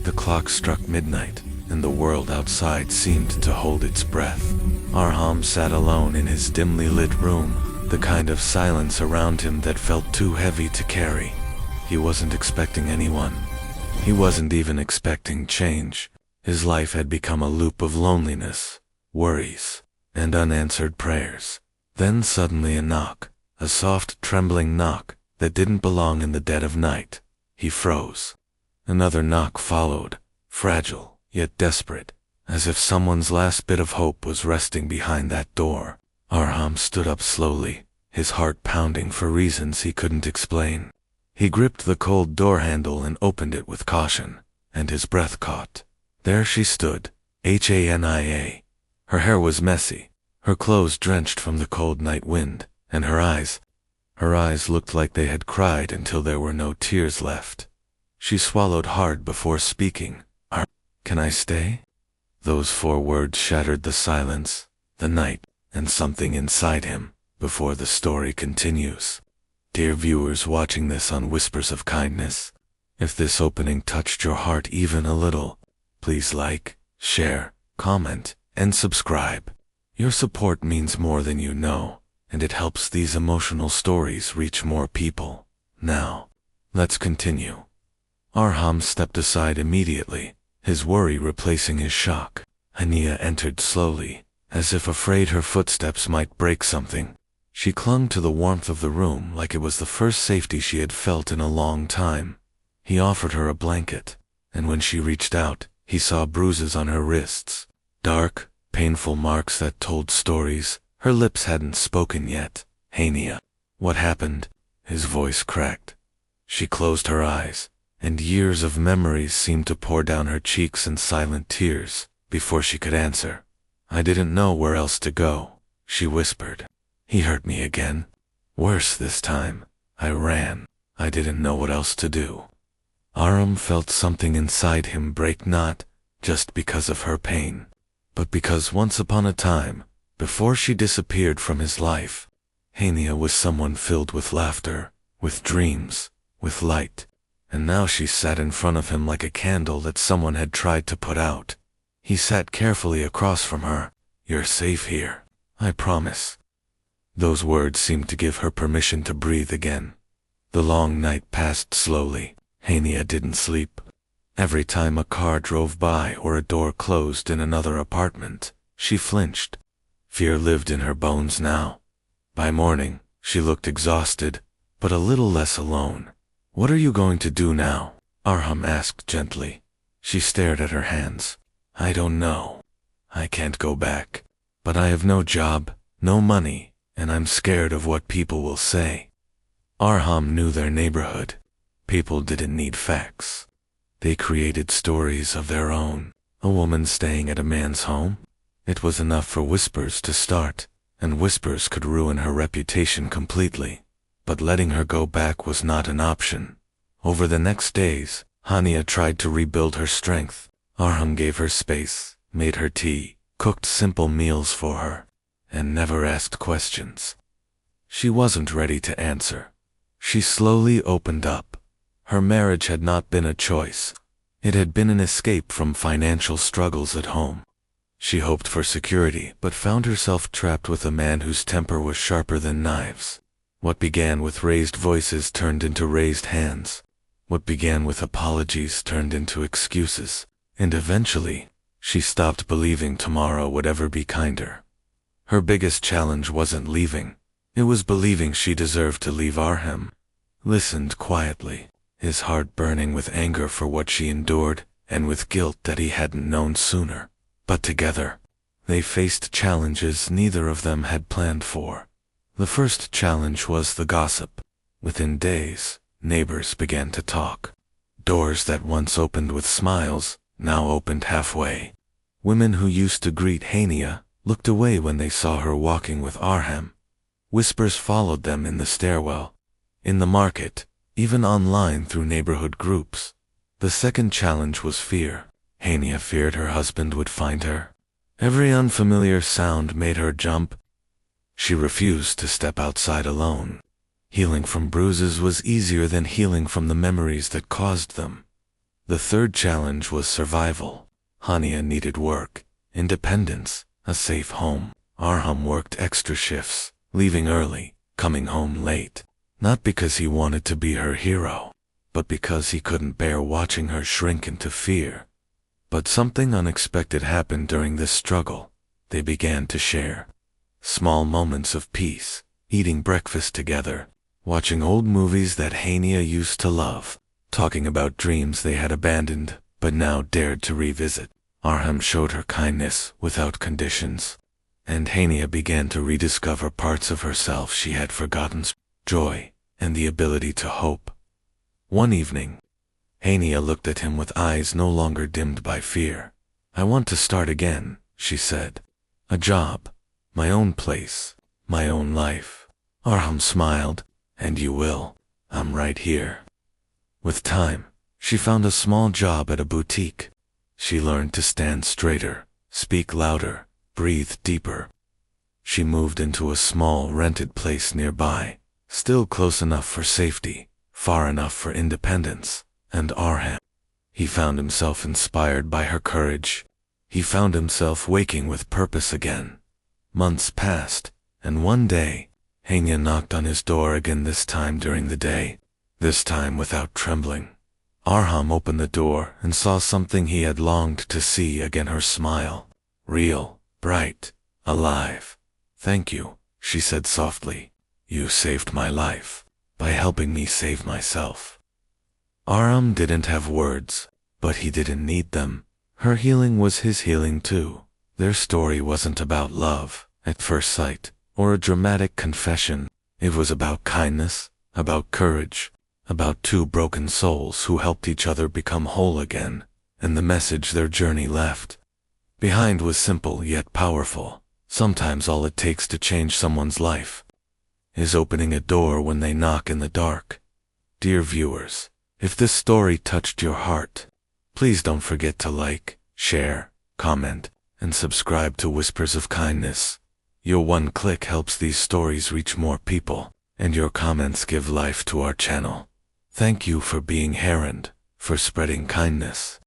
The clock struck midnight, and the world outside seemed to hold its breath. Arham sat alone in his dimly lit room, the kind of silence around him that felt too heavy to carry. He wasn't expecting anyone. He wasn't even expecting change. His life had become a loop of loneliness, worries, and unanswered prayers. Then suddenly a knock, a soft, trembling knock that didn't belong in the dead of night. He froze. Another knock followed, fragile, yet desperate, as if someone's last bit of hope was resting behind that door. Arham stood up slowly, his heart pounding for reasons he couldn't explain. He gripped the cold door handle and opened it with caution, and his breath caught. There she stood, Hania. Her hair was messy, her clothes drenched from the cold night wind, and her eyes looked like they had cried until there were no tears left. She swallowed hard before speaking. Can I stay? Those 4 words shattered the silence, the night, and something inside him, before the story continues. Dear viewers watching this on Whispers of Kindness, if this opening touched your heart even a little, please like, share, comment, and subscribe. Your support means more than you know, and it helps these emotional stories reach more people. Now, let's continue. Arham stepped aside immediately, his worry replacing his shock. Hania entered slowly, as if afraid her footsteps might break something. She clung to the warmth of the room like it was the first safety she had felt in a long time. He offered her a blanket, and when she reached out, he saw bruises on her wrists, dark, painful marks that told stories. Her lips hadn't spoken yet. Hania, what happened? His voice cracked. She closed her eyes, and years of memories seemed to pour down her cheeks in silent tears before she could answer. I didn't know where else to go, she whispered. He hurt me again. Worse this time. I ran. I didn't know what else to do. Arham felt something inside him break, not just because of her pain, but because once upon a time, before she disappeared from his life, Hania was someone filled with laughter, with dreams, with light, and now she sat in front of him like a candle that someone had tried to put out. He sat carefully across from her. You're safe here, I promise. Those words seemed to give her permission to breathe again. The long night passed slowly. Hania didn't sleep. Every time a car drove by or a door closed in another apartment, she flinched. Fear lived in her bones now. By morning, she looked exhausted, but a little less alone. What are you going to do now? Arham asked gently. She stared at her hands. I don't know. I can't go back. But I have no job, no money, and I'm scared of what people will say. Arham knew their neighborhood. People didn't need facts. They created stories of their own. A woman staying at a man's home? It was enough for whispers to start, and whispers could ruin her reputation completely. But letting her go back was not an option. Over the next days, Hania tried to rebuild her strength. Arham gave her space, made her tea, cooked simple meals for her, and never asked questions. She wasn't ready to answer. She slowly opened up. Her marriage had not been a choice. It had been an escape from financial struggles at home. She hoped for security, but found herself trapped with a man whose temper was sharper than knives. What began with raised voices turned into raised hands. What began with apologies turned into excuses. And eventually, she stopped believing tomorrow would ever be kinder. Her biggest challenge wasn't leaving. It was believing she deserved to leave Arham. Listened quietly, his heart burning with anger for what she endured, and with guilt that he hadn't known sooner. But together, they faced challenges neither of them had planned for. The first challenge was the gossip. Within days, neighbors began to talk. Doors that once opened with smiles, now opened halfway. Women who used to greet Hania looked away when they saw her walking with Arham. Whispers followed them in the stairwell, in the market, even online through neighborhood groups. The second challenge was fear. Hania feared her husband would find her. Every unfamiliar sound made her jump. She refused to step outside alone. Healing from bruises was easier than healing from the memories that caused them. The third challenge was survival. Hania needed work, independence, a safe home. Arham worked extra shifts, leaving early, coming home late. Not because he wanted to be her hero, but because he couldn't bear watching her shrink into fear. But something unexpected happened during this struggle. They began to share small moments of peace, eating breakfast together, watching old movies that Hania used to love, talking about dreams they had abandoned but now dared to revisit. Arham showed her kindness without conditions, and Hania began to rediscover parts of herself she had forgotten, joy, and the ability to hope. One evening, Hania looked at him with eyes no longer dimmed by fear. "I want to start again," she said. "A job, my own place, my own life." Arham smiled. "And you will. I'm right here." With time, she found a small job at a boutique. She learned to stand straighter, speak louder, breathe deeper. She moved into a small rented place nearby, still close enough for safety, far enough for independence. And Arham, he found himself inspired by her courage. He found himself waking with purpose again. Months passed, and one day, Hania knocked on his door again, this time during the day, this time without trembling. Arham opened the door and saw something he had longed to see again, her smile. Real, bright, alive. "Thank you," she said softly. "You saved my life by helping me save myself." Arham didn't have words, but he didn't need them. Her healing was his healing too. Their story wasn't about love at first sight or a dramatic confession. It was about kindness, about courage, about two broken souls who helped each other become whole again, and the message their journey left behind was simple yet powerful. Sometimes all it takes to change someone's life is opening a door when they knock in the dark. Dear viewers, if this story touched your heart, please don't forget to like, share, comment, and subscribe to Whispers of Kindness. Your one click helps these stories reach more people, and your comments give life to our channel. Thank you for being here and for spreading kindness.